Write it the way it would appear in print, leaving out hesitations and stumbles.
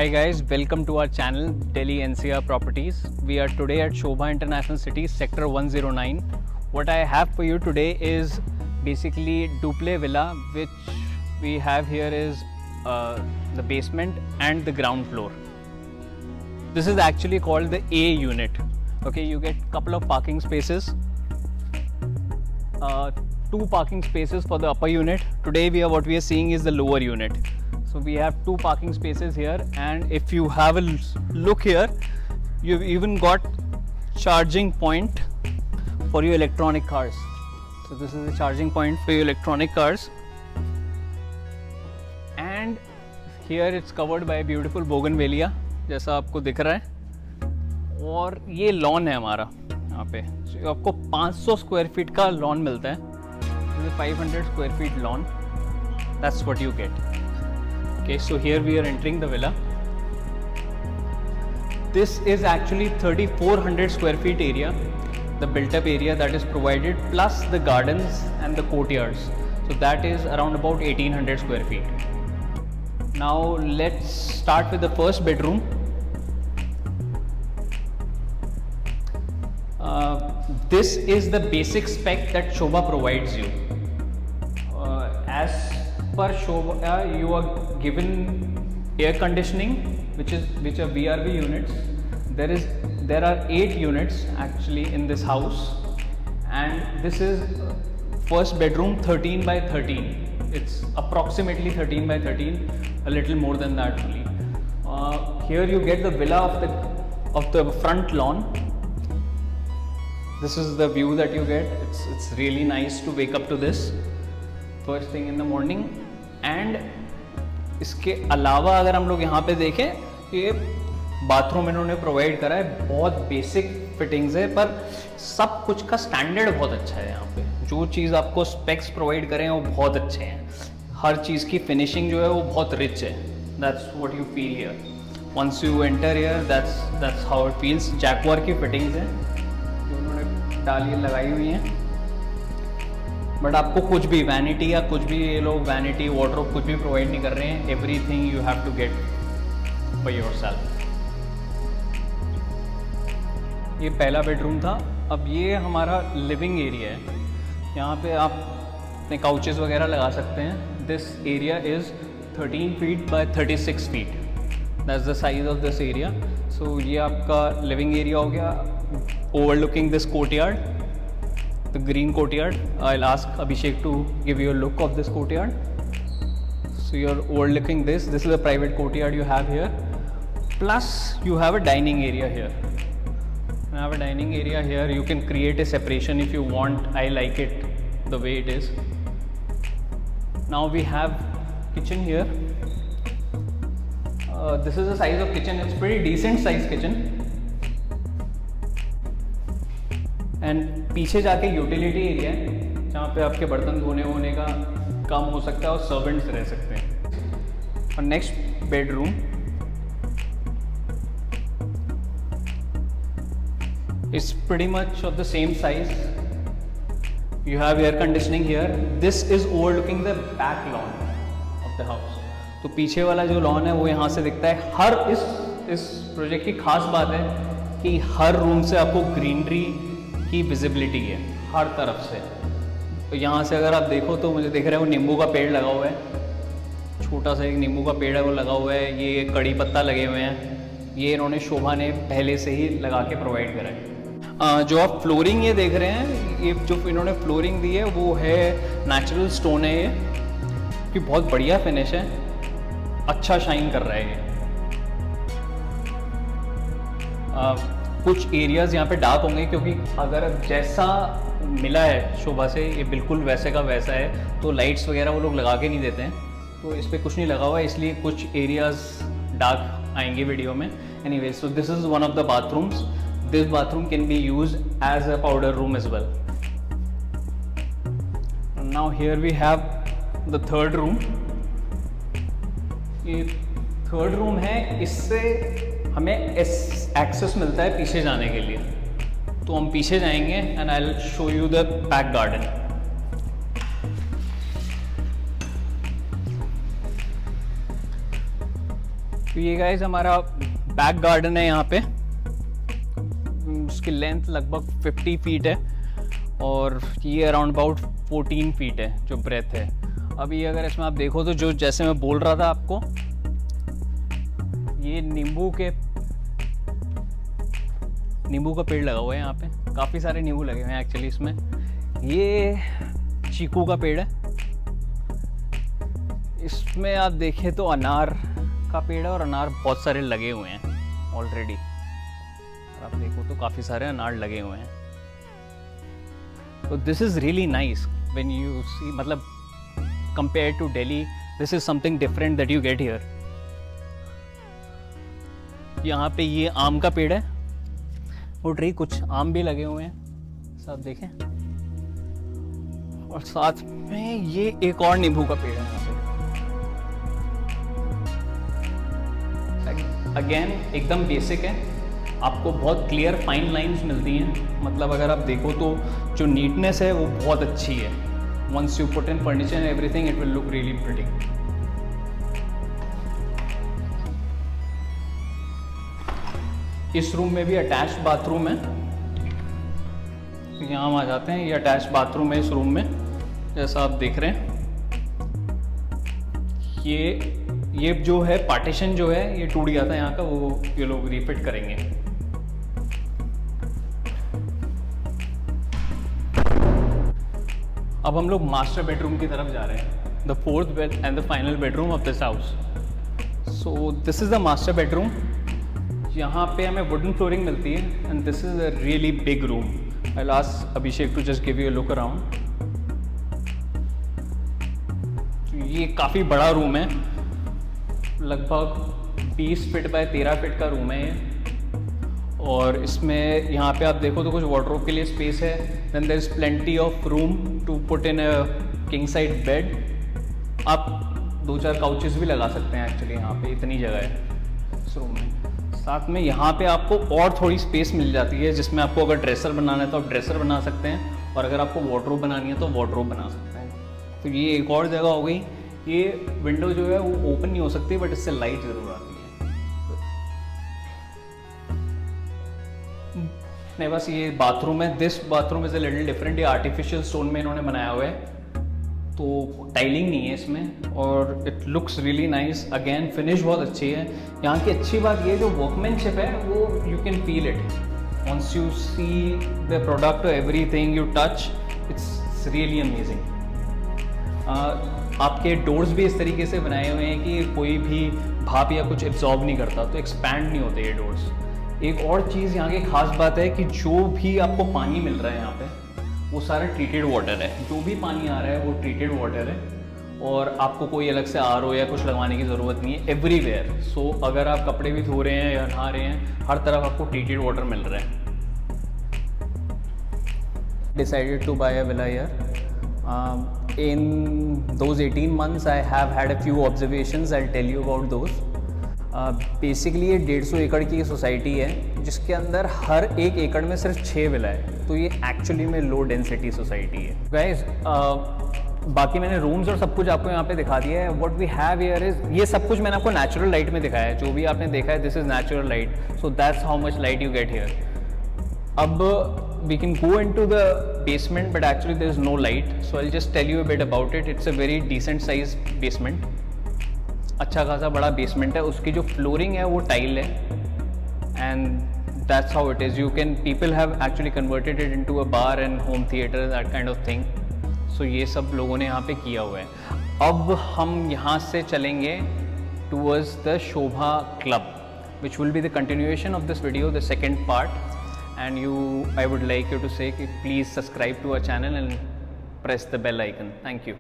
Hi guys, welcome to our channel Delhi NCR Properties. We are today at Shobha International City, Sector 109. What I have for you today is basically Duple Villa, which we have here is the basement and the ground floor. This is actually called the A unit. Okay, you get couple of parking spaces. Two parking spaces for the upper unit. Today what we are seeing is the lower unit. So we have two parking spaces here, and if you have a look here, you've even got charging point for your electronic cars. So this is the charging point for your electronic cars, and here it's covered by a beautiful bougainvillea जैसा आपको दिख रहा है. और ये lawn है हमारा यहाँ पे. so आपको 500 स्क्वायर फीट का लॉन मिलता है. 500 square feet lawn, that's what you get. Okay, so here we are entering the villa. This is actually 3400 square feet area, the built up area that is provided, plus the gardens and the courtyards. So that is around about 1800 square feet. Now let's start with the first bedroom. This is the basic spec that Shobha provides you. As per Shobha, you are given air conditioning, which are VRV units. There are 8 units actually in this house, and this is first bedroom 13 by 13. It's approximately 13 by 13, a little more than that only. Here you get the villa of the front lawn. This is the view that you get. It's really nice to wake up to this first thing in the morning. And इसके अलावा अगर हम लोग यहाँ पे देखें, ये bathroom इन्होंने प्रोवाइड करा है. बहुत बेसिक फिटिंग्स है, पर सब कुछ का स्टैंडर्ड बहुत अच्छा है. यहाँ पे जो चीज़ आपको स्पेक्स प्रोवाइड करें वो बहुत अच्छे हैं. हर चीज़ की फिनिशिंग जो है वो बहुत रिच है. That's what you feel here. Once you enter here, that's how it feels. Jaquar की फिटिंग्स हैं जो उन्होंने डाली लगाई हुई हैं. बट आपको कुछ भी वैनिटी या कुछ भी ये लोग वैनिटी वार्डरोब कुछ भी प्रोवाइड नहीं कर रहे हैं. Everything you have to get for yourself. ये पहला बेडरूम था. अब ये हमारा लिविंग एरिया है. यहाँ पे आप अपने काउचेस वगैरह लगा सकते हैं. This area is 13 feet by 36 feet. That's the size of this area. So ये आपका लिविंग एरिया हो गया, overlooking this courtyard, the green courtyard. I'll ask Abhishek to give you a look of this courtyard. So you're overlooking this. This is a private courtyard you have here. Plus you have a dining area here. You have a dining area here. You can create a separation if you want. I like it the way it is. Now we have kitchen here. This is the size of kitchen. It's pretty decent size kitchen. And पीछे जाके utility area है जहाँ पे आपके बर्तन धोने वोने का काम हो सकता है और सर्वेंट्स रह सकते हैं. और next bedroom is pretty much of the same size. You have air conditioning here. This is overlooking the back lawn of the house. तो पीछे वाला जो लॉन है वो यहाँ से दिखता है. हर इस प्रोजेक्ट की खास बात है कि हर रूम से आपको ग्रीनरी की विजिबिलिटी है हर तरफ से. तो यहाँ से अगर आप देखो तो मुझे दिख रहा है वो नींबू का पेड़ लगा हुआ है. छोटा सा एक नींबू का पेड़ है वो लगा हुआ है. ये कड़ी पत्ता लगे हुए हैं. ये इन्होंने शोभा ने पहले से ही लगा के प्रोवाइड करा है. जो आप फ्लोरिंग ये देख रहे हैं, ये जो इन्होंने फ्लोरिंग दी है वो है नेचुरल स्टोन है. ये कि बहुत बढ़िया फिनिश है, अच्छा शाइन कर रहा है ये. कुछ एरियाज़ यहाँ पे डार्क होंगे क्योंकि अगर जैसा मिला है शोभा से ये बिल्कुल वैसे का वैसा है, तो लाइट्स वगैरह वो लोग लगा के नहीं देते हैं. तो इस पर कुछ नहीं लगा हुआ है, इसलिए कुछ एरियाज़ डार्क आएंगे वीडियो में. Anyway, so this is one of the bathrooms. This bathroom can be use as a powder room as well. Now here we have the third room. ये थर्ड रूम है. इससे हमें access मिलता है पीछे जाने के लिए. तो हम पीछे जाएंगे and I will show you the back garden. तो ये गाइस हमारा बैक गार्डन है यहाँ पे। उसकी लेंथ लगभग 50 फीट है और ये अराउंड अबाउट 14 फीट है जो ब्रेथ है। अभी अगर इसमें आप देखो तो जो जैसे मैं बोल रहा था आपको, ये नींबू का पेड़ लगा हुआ है यहाँ पे। काफ़ी सारे नींबू लगे हुए हैं एक्चुअली इसमें। ये चीकू का पेड़ है। इसमें आप देखें तो अनार का पेड़ है और अनार बहुत सारे लगे हुए हैं ऑलरेडी। आप देखो तो काफ़ी सारे अनार लगे हुए हैं। तो this is really nice when you see, मतलब compare to Delhi, this is something different that you get here. यहाँ पे ये आम का पेड़ है, वो ट्री कुछ आम भी लगे हुए हैं सब देखें, और साथ में ये एक और नींबू का पेड़ है यहाँ पे। अगेन एकदम बेसिक है, आपको बहुत क्लियर फाइन लाइंस मिलती हैं। मतलब अगर आप देखो तो जो नीटनेस है वो बहुत अच्छी है। Once you put in furniture and everything it will look really pretty. इस रूम में भी अटैच्ड बाथरूम है। यहाँ हम आ जाते हैं, ये अटैच्ड बाथरूम है इस रूम में, जैसा आप देख रहे हैं। ये जो है पार्टीशन जो है ये टूट गया था यहाँ का, वो ये लोग रिफिट करेंगे। अब हम लोग मास्टर बेडरूम की तरफ जा रहे हैं, the fourth bed and the final bedroom of this house. So this is the master bedroom. यहाँ पे हमें वुडन फ्लोरिंग मिलती है and this is a really big room. I will ask Abhishek to just give you a look around. ये काफ़ी बड़ा room है, लगभग 20 फीट बाय 13 फीट का रूम है ये। और इसमें यहाँ पे आप देखो तो कुछ वार्डरोब के लिए स्पेस है। Then there is plenty of room to put in a king side bed. आप 2-4 काउचेस भी लगा सकते हैं एक्चुअली, यहाँ पे इतनी जगह है इस रूम में। साथ में यहाँ पे आपको और थोड़ी स्पेस मिल जाती है, जिसमें आपको अगर ड्रेसर बनाना है तो आप ड्रेसर बना सकते हैं, और अगर आपको वार्डरोब बनानी है तो वार्डरोब बना सकते हैं। तो ये एक और जगह हो गई। ये विंडो जो है वो ओपन नहीं हो सकती, बट इससे लाइट ज़रूर आती है। नहीं, बस ये बाथरूम है। This bathroom is a little different. ये आर्टिफिशियल स्टोन में इन्होंने बनाया हुआ है, तो टाइलिंग नहीं है इसमें, और it looks really nice. Again finish बहुत अच्छी है। यहाँ की अच्छी बात ये जो वर्कमैनशिप है वो you can feel it once you see the product, everything you touch, it's really amazing. आपके डोर्स भी इस तरीके से बनाए हुए हैं कि कोई भी भाप या कुछ एब्जॉर्ब नहीं करता, तो एक्सपैंड नहीं होते ये डोर्स। एक और चीज़ यहाँ की खास बात है कि जो भी आपको पानी मिल रहा है यहाँ पे वो सारा ट्रीटेड वाटर है। जो भी पानी आ रहा है वो ट्रीटेड वाटर है, और आपको कोई अलग से RO या कुछ लगवाने की ज़रूरत नहीं है एवरीवेयर। सो अगर आप कपड़े भी धो रहे हैं या नहा रहे हैं, हर तरफ आपको ट्रीटेड वाटर मिल रहा है। Decided to buy a villa here. In those 18 months I have had a few observations, I'll tell you about those. Basically ये 150 एकड़ की सोसाइटी है, जिसके अंदर हर एक एकड़ में सिर्फ 6 विला है। तो ये एक्चुअली में लो डेंसिटी सोसाइटी है गाइज। बाकी मैंने रूम्स और सब कुछ आपको यहाँ पे दिखा दिया है। What we have here is, ये सब कुछ मैंने आपको नेचुरल लाइट में दिखाया है। जो भी आपने देखा है this is natural light, so that's how much light you get here. अब we can go into the basement, but actually there is no light, so I'll just tell you a bit about it. It's a very decent size basement, अच्छा खासा बड़ा basement है। उसकी जो flooring है वो tile है, and that's how it is. People have actually converted it into a bar and home theater, that kind of thing. So ये सब लोगों ने यहाँ पे किया हुआ है। अब हम यहाँ से चलेंगे towards the Shobha Club, which will be the continuation of this video, the second part. And I would like you to say please subscribe to our channel and press the bell icon. Thank you.